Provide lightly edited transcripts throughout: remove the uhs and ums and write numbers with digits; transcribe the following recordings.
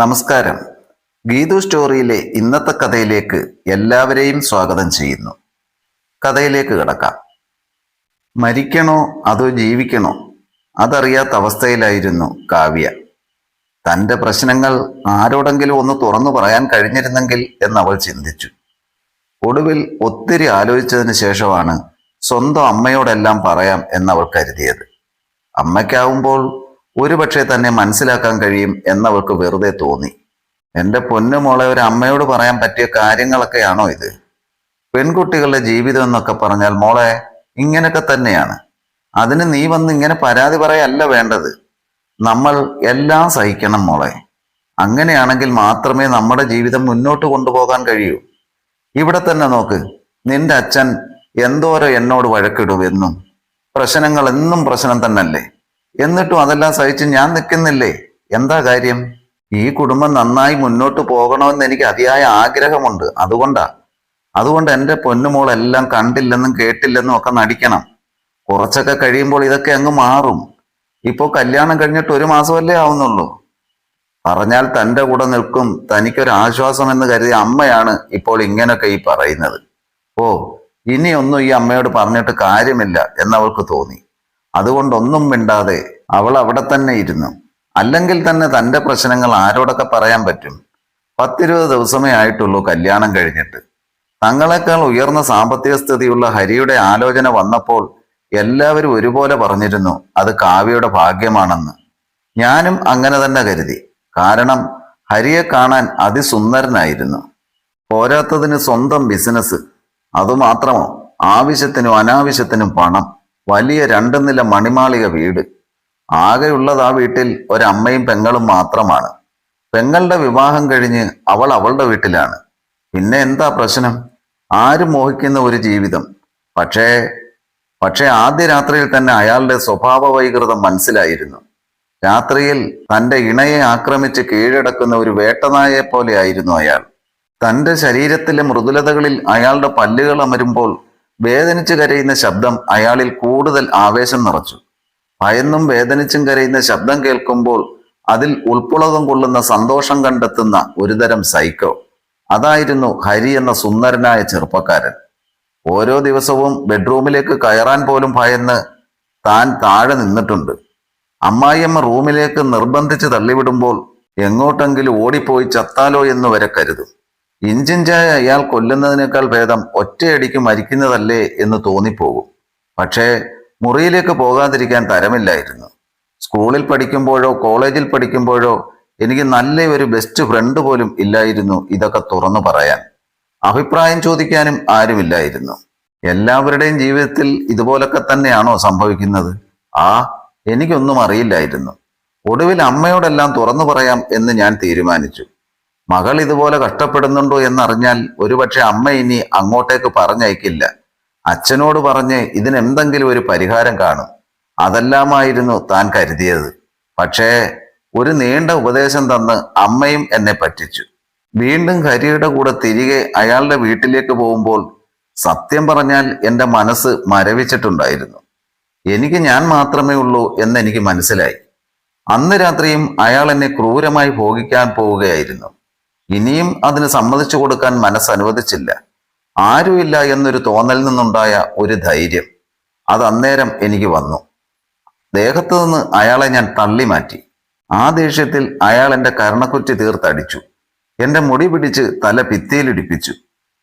നമസ്കാരം. ഗീതു സ്റ്റോറിയിലെ ഇന്നത്തെ കഥയിലേക്ക് എല്ലാവരെയും സ്വാഗതം ചെയ്യുന്നു. കഥയിലേക്ക് കിടക്കാം. മരിക്കണോ അതോ ജീവിക്കണോ അതറിയാത്ത അവസ്ഥയിലായിരുന്നു കാവ്യ. തൻ്റെ പ്രശ്നങ്ങൾ ആരോടെങ്കിലും ഒന്ന് തുറന്നു പറയാൻ കഴിഞ്ഞിരുന്നെങ്കിൽ എന്നവൾ ചിന്തിച്ചു. ഒടുവിൽ ഒത്തിരി ആലോചിച്ചതിന് ശേഷമാണ് സ്വന്തം അമ്മയോടെല്ലാം പറയാം എന്നവൾ കരുതിയത്. അമ്മയ്ക്കാവുമ്പോൾ ഒരുപക്ഷെ തന്നെ മനസ്സിലാക്കാൻ കഴിയും എന്നവൾക്ക് വെറുതെ തോന്നി. എൻ്റെ പൊന്നു മോളെ, ഒരു അമ്മയോട് പറയാൻ പറ്റിയ കാര്യങ്ങളൊക്കെയാണോ ഇത്? പെൺകുട്ടികളുടെ ജീവിതം എന്നൊക്കെ പറഞ്ഞാൽ മോളെ ഇങ്ങനെയൊക്കെ തന്നെയാണ്. അതിന് നീ വന്ന് ഇങ്ങനെ പരാതി പറയല്ല വേണ്ടത്. നമ്മൾ എല്ലാം സഹിക്കണം മോളെ. അങ്ങനെയാണെങ്കിൽ മാത്രമേ നമ്മുടെ ജീവിതം മുന്നോട്ട് കൊണ്ടുപോകാൻ കഴിയൂ. ഇവിടെ തന്നെ നോക്ക്, നിന്റെ അച്ഛൻ എന്തോരോ എന്നോട് വഴക്കിടുമെന്നും പ്രശ്നങ്ങൾ എന്നും പ്രശ്നം തന്നല്ലേ. എന്നിട്ടും അതെല്ലാം സഹിച്ച് ഞാൻ നിൽക്കുന്നില്ലേ? എന്താ കാര്യം? ഈ കുടുംബം നന്നായി മുന്നോട്ട് പോകണമെന്ന് എനിക്ക് അതിയായ ആഗ്രഹമുണ്ട്. അതുകൊണ്ട് എൻ്റെ പൊന്നുമോളെല്ലാം കണ്ടില്ലെന്നും കേട്ടില്ലെന്നും ഒക്കെ നടിക്കണം. കുറച്ചൊക്കെ കഴിയുമ്പോൾ ഇതൊക്കെ അങ്ങ് മാറും. ഇപ്പോൾ കല്യാണം കഴിഞ്ഞിട്ട് 1 മാസമല്ലേ ആവുന്നുള്ളൂ. പറഞ്ഞാൽ തൻ്റെ കൂടെ നിൽക്കും, തനിക്കൊരു ആശ്വാസം എന്ന് കരുതിയ അമ്മയാണ് ഇപ്പോൾ ഇങ്ങനൊക്കെ ഈ പറയുന്നത്. ഓ, ഇനിയൊന്നും ഈ അമ്മയോട് പറഞ്ഞിട്ട് കാര്യമില്ല എന്നവൾക്ക് തോന്നി. അതുകൊണ്ടൊന്നും മിണ്ടാതെ അവൾ അവിടെ തന്നെ ഇരുന്നു. അല്ലെങ്കിൽ തന്നെ തൻ്റെ പ്രശ്നങ്ങൾ ആരോടൊക്കെ പറയാൻ പറ്റും? 10-20 ദിവസമേ ആയിട്ടുള്ളൂ കല്യാണം കഴിഞ്ഞിട്ട്. തങ്ങളെക്കാൾ ഉയർന്ന സാമ്പത്തിക സ്ഥിതിയുള്ള ഹരിയുടെ ആലോചന വന്നപ്പോൾ എല്ലാവരും ഒരുപോലെ പറഞ്ഞിരുന്നു അത് കാവ്യയുടെ ഭാഗ്യമാണെന്ന്. ഞാനും അങ്ങനെ തന്നെ കരുതി. കാരണം ഹരിയെ കാണാൻ അതിസുന്ദരനായിരുന്നു. പോരാത്തതിന് സ്വന്തം ബിസിനസ്. അതുമാത്രമോ, ആവശ്യത്തിനും അനാവശ്യത്തിനും പണം, വലിയ 2 നില മണിമാളിക വീട്. ആകെയുള്ളത് ആ വീട്ടിൽ ഒരമ്മയും പെങ്ങളും മാത്രമാണ്. പെങ്ങളുടെ വിവാഹം കഴിഞ്ഞ് അവൾ അവളുടെ വീട്ടിലാണ്. പിന്നെ എന്താ പ്രശ്നം? ആരും മോഹിക്കുന്ന ഒരു ജീവിതം. പക്ഷേ ആദ്യ രാത്രിയിൽ തന്നെ അയാളുടെ സ്വഭാവ വൈകൃതം മനസ്സിലായിരുന്നു. രാത്രിയിൽ തൻ്റെ ഇണയെ ആക്രമിച്ച് കീഴടക്കുന്ന ഒരു വേട്ടനായെ പോലെ ആയിരുന്നു അയാൾ. തൻ്റെ ശരീരത്തിലെ മൃദുലതകളിൽ അയാളുടെ പല്ലുകൾ അമരുമ്പോൾ വേദനിച്ചു കരയുന്ന ശബ്ദം അയാളിൽ കൂടുതൽ ആവേശം നിറച്ചു. ഭയന്നും വേദനിച്ചും കരയുന്ന ശബ്ദം കേൾക്കുമ്പോൾ അതിൽ ഉൾപ്പുളകം കൊള്ളുന്ന സന്തോഷം കണ്ടെത്തുന്ന ഒരുതരം സൈക്കോ. അതായിരുന്നു ഹരി എന്ന സുന്ദരനായ ചെറുപ്പക്കാരൻ. ഓരോ ദിവസവും ബെഡ്റൂമിലേക്ക് കയറാൻ പോലും ഭയന്ന് താൻ താഴെ നിന്നിട്ടുണ്ട്. അമ്മായിയമ്മ റൂമിലേക്ക് നിർബന്ധിച്ച് തള്ളിവിടുമ്പോൾ എങ്ങോട്ടെങ്കിലും ഓടിപ്പോയി ചത്താലോ എന്ന് വരെ കരുതും. ഇഞ്ചിഞ്ചായ അയാൾ കൊല്ലുന്നതിനേക്കാൾ ഭേദം ഒറ്റയടിക്ക് മരിക്കുന്നതല്ലേ എന്ന് തോന്നിപ്പോകും. പക്ഷേ മുറിയിലേക്ക് പോകാതിരിക്കാൻ തരമില്ലായിരുന്നു. സ്കൂളിൽ പഠിക്കുമ്പോഴോ കോളേജിൽ പഠിക്കുമ്പോഴോ എനിക്ക് നല്ല ഒരു ബെസ്റ്റ് ഫ്രണ്ട് പോലും ഇല്ലായിരുന്നു ഇതൊക്കെ തുറന്നു പറയാൻ. അഭിപ്രായം ചോദിക്കാനും ആരുമില്ലായിരുന്നു. എല്ലാവരുടെയും ജീവിതത്തിൽ ഇതുപോലൊക്കെ തന്നെയാണോ സംഭവിക്കുന്നത്? എനിക്കൊന്നും അറിയില്ലായിരുന്നു. ഒടുവിൽ അമ്മയോടെല്ലാം തുറന്നു പറയാം എന്ന് ഞാൻ തീരുമാനിച്ചു. മകൾ ഇതുപോലെ കഷ്ടപ്പെടുന്നുണ്ടോ എന്നറിഞ്ഞാൽ ഒരുപക്ഷെ അമ്മ ഇനി അങ്ങോട്ടേക്ക് പറഞ്ഞയക്കില്ല. അച്ഛനോട് പറഞ്ഞ് ഇതിനെന്തെങ്കിലും ഒരു പരിഹാരം കാണും. അതെല്ലാമായിരുന്നു താൻ കരുതിയത്. പക്ഷേ ഒരു നീണ്ട ഉപദേശം തന്ന് അമ്മയും എന്നെ പറ്റിച്ചു. വീണ്ടും ഹരിയുടെ കൂടെ തിരികെ അയാളുടെ വീട്ടിലേക്ക് പോകുമ്പോൾ സത്യം പറഞ്ഞാൽ എൻ്റെ മനസ്സ് മരവിച്ചിട്ടുണ്ടായിരുന്നു. എനിക്ക് ഞാൻ മാത്രമേ ഉള്ളൂ എന്നെനിക്ക് മനസ്സിലായി. അന്ന് രാത്രിയും അയാൾ എന്നെ ക്രൂരമായി ഭോഗിക്കാൻ പോവുകയായിരുന്നു. ഇനിയും അതിന് സമ്മതിച്ചു കൊടുക്കാൻ മനസ്സനുവദിച്ചില്ല. ആരുമില്ല എന്നൊരു തോന്നലിൽ നിന്നുണ്ടായ ഒരു ധൈര്യം, അത് അന്നേരം എനിക്ക് വന്നു. ദേഹത്തു നിന്ന് അയാളെ ഞാൻ തള്ളി മാറ്റി. ആ ദേഷ്യത്തിൽ അയാൾ എൻ്റെ കർണക്കുറ്റി തീർത്തടിച്ചു. എൻ്റെ മുടി പിടിച്ച് തല ഭിത്തിയിലിടിപ്പിച്ചു.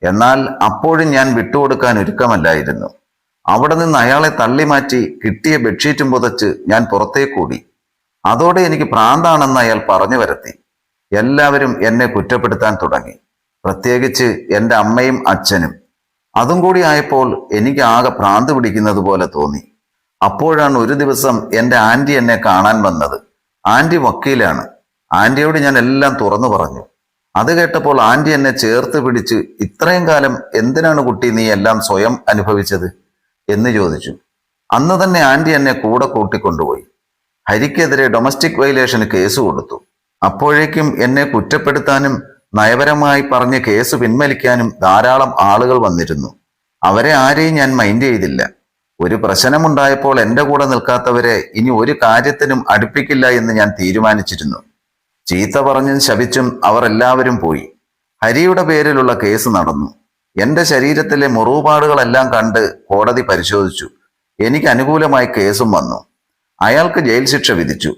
എന്നാൽ അപ്പോഴും ഞാൻ വിട്ടുകൊടുക്കാൻ ഒരുക്കമല്ലായിരുന്നു. അവിടെ നിന്ന് അയാളെ തള്ളി മാറ്റി കിട്ടിയ ബെഡ്ഷീറ്റും പുതച്ച് ഞാൻ പുറത്തേക്കൂടി. അതോടെ എനിക്ക് ഭ്രാന്താണെന്ന് അയാൾ പറഞ്ഞു വരത്തി. എല്ലാവരും എന്നെ കുറ്റപ്പെടുത്താൻ തുടങ്ങി, പ്രത്യേകിച്ച് എൻ്റെ അമ്മയും അച്ഛനും. അതും കൂടി ആയപ്പോൾ എനിക്ക് ആകെ ഭ്രാന്ത് പിടിക്കുന്നത് പോലെ തോന്നി. അപ്പോഴാണ് ഒരു ദിവസം എൻ്റെ ആൻറ്റി എന്നെ കാണാൻ വന്നത്. ആൻറ്റി വക്കീലാണ്. ആൻറ്റിയോട് ഞാൻ എല്ലാം തുറന്നു പറഞ്ഞു. അത് കേട്ടപ്പോൾ ആൻറ്റി എന്നെ ചേർത്ത് പിടിച്ച് ഇത്രയും കാലം എന്തിനാണ് കുട്ടി നീ എല്ലാം സ്വയം അനുഭവിച്ചത് എന്ന് ചോദിച്ചു. അന്ന് തന്നെ ആൻറ്റി എന്നെ കൂടെ കൂട്ടിക്കൊണ്ടുപോയി. ഹരിക്കെതിരെ ഡൊമസ്റ്റിക് വയലേഷന് കേസ് കൊടുത്തു. അപ്പോഴേക്കും എന്നെ കുറ്റപ്പെടുത്താനും നയപരമായി പറഞ്ഞ് കേസ് പിൻവലിക്കാനും ധാരാളം ആളുകൾ വന്നിരുന്നു. അവരെ ആരെയും ഞാൻ മൈൻഡ് ചെയ്തില്ല. ഒരു പ്രശ്നമുണ്ടായപ്പോൾ എൻ്റെ കൂടെ നിൽക്കാത്തവരെ ഇനി ഒരു കാര്യത്തിനും അടുപ്പിക്കില്ല എന്ന് ഞാൻ തീരുമാനിച്ചിരുന്നു. ചീത്ത പറഞ്ഞും ശപിച്ചും അവർ എല്ലാവരും പോയി. ഹരിയുടെ പേരിലുള്ള കേസ് നടന്നു. എന്റെ ശരീരത്തിലെ മുറിവുപാടുകളെല്ലാം കണ്ട് കോടതി പരിശോധിച്ചു. എനിക്ക് അനുകൂലമായി കേസും വന്നു. അയാൾക്ക് ജയിൽ ശിക്ഷ വിധിച്ചു.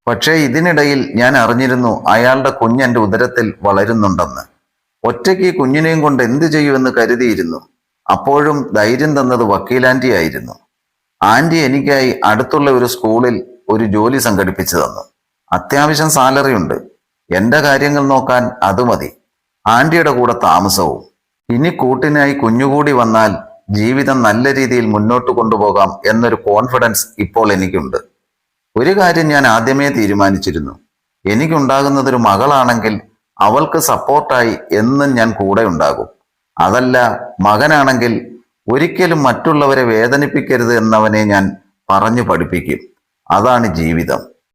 പക്ഷേ ഇതിനിടയിൽ ഞാൻ അറിഞ്ഞിരുന്നു അയാളുടെ കുഞ്ഞ് എൻ്റെ ഉദരത്തിൽ വളരുന്നുണ്ടെന്ന്. ഒറ്റയ്ക്ക് ഈ കുഞ്ഞിനെയും കൊണ്ട് എന്തു ചെയ്യുമെന്ന് കരുതിയിരുന്നു. അപ്പോഴും ധൈര്യം തന്നത് വക്കീലാൻറ്റി ആയിരുന്നു. ആൻറ്റി എനിക്കായി അടുത്തുള്ള ഒരു സ്കൂളിൽ ഒരു ജോലി സംഘടിപ്പിച്ചു തന്നു. അത്യാവശ്യം സാലറി ഉണ്ട്. എൻ്റെ കാര്യങ്ങൾ നോക്കാൻ അത് മതി. ആൻറ്റിയുടെ കൂടെ താമസവും. ഇനി കൂട്ടിനായി കുഞ്ഞുകൂടി വന്നാൽ ജീവിതം നല്ല രീതിയിൽ മുന്നോട്ട് കൊണ്ടുപോകാം എന്നൊരു കോൺഫിഡൻസ് ഇപ്പോൾ എനിക്കുണ്ട്. ഒരു കാര്യം ഞാൻ ആദ്യമേ തീരുമാനിച്ചിരുന്നു. എനിക്കുണ്ടാകുന്നതൊരു മകളാണെങ്കിൽ അവൾക്ക് സപ്പോർട്ടായി എന്നും ഞാൻ കൂടെ ഉണ്ടാകും. അതല്ല മകനാണെങ്കിൽ ഒരിക്കലും മറ്റുള്ളവരെ വേദനിപ്പിക്കരുത് എന്നവനെ ഞാൻ പറഞ്ഞു പഠിപ്പിക്കും. അതാണ് ജീവിതം.